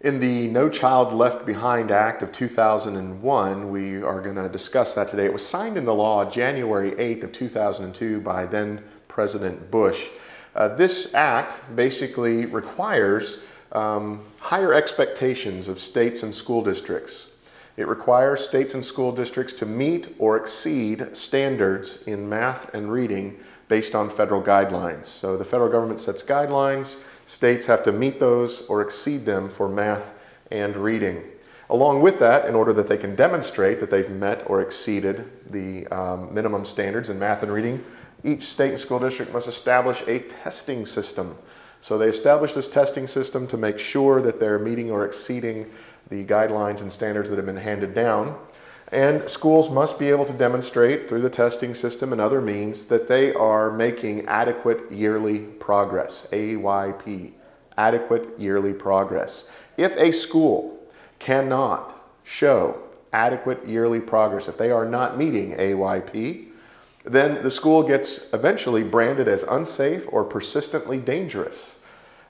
In the No Child Left Behind Act of 2001, we are going to discuss that today. It was signed into law January 8th of 2002 by then President Bush. This act basically requires higher expectations of states and school districts. It requires states and school districts to meet or exceed standards in math and reading based on federal guidelines. So the federal government sets guidelines, states have to meet those or exceed them for math and reading. Along with that, in order that they can demonstrate that they've met or exceeded the minimum standards in math and reading, each state and school district must establish a testing system. So they establish this testing system to make sure that they're meeting or exceeding the guidelines and standards that have been handed down. And schools must be able to demonstrate through the testing system and other means that they are making adequate yearly progress, AYP, adequate yearly progress. If a school cannot show adequate yearly progress, if they are not meeting AYP, then the school gets eventually branded as unsafe or persistently dangerous.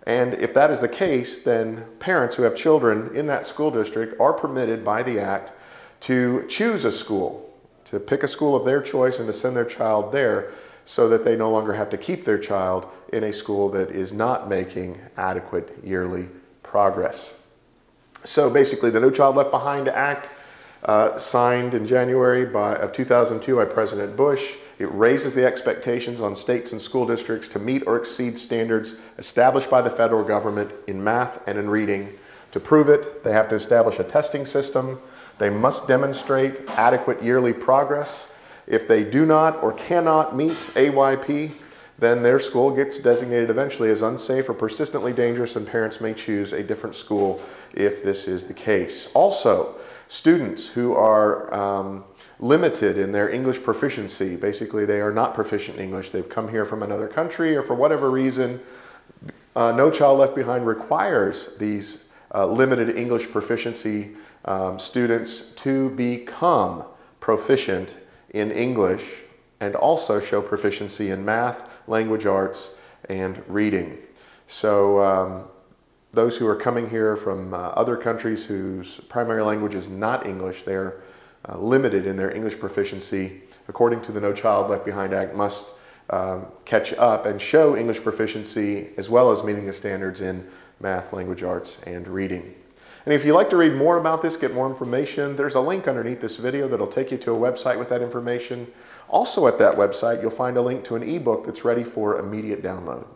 And if that is the case, then parents who have children in that school district are permitted by the Act to choose a school, to pick a school of their choice and to send their child there so that they no longer have to keep their child in a school that is not making adequate yearly progress. So basically, the No Child Left Behind Act, signed in January of 2002 by President Bush, it raises the expectations on states and school districts to meet or exceed standards established by the federal government in math and in reading. To prove it, they have to establish a testing system. They must demonstrate adequate yearly progress. If they do not or cannot meet AYP, then their school gets designated eventually as unsafe or persistently dangerous, and parents may choose a different school if this is the case. Also, students who are limited in their English proficiency, basically they are not proficient in English, they've come here from another country or for whatever reason, No Child Left Behind requires these limited English proficiency students to become proficient in English and also show proficiency in math, language arts, and reading. So those who are coming here from other countries whose primary language is not English, they're limited in their English proficiency, according to the No Child Left Behind Act, must catch up and show English proficiency as well as meeting the standards in math, language arts, and reading. And if you'd like to read more about this, get more information, there's a link underneath this video that'll take you to a website with that information. Also at that website, you'll find a link to an ebook that's ready for immediate download.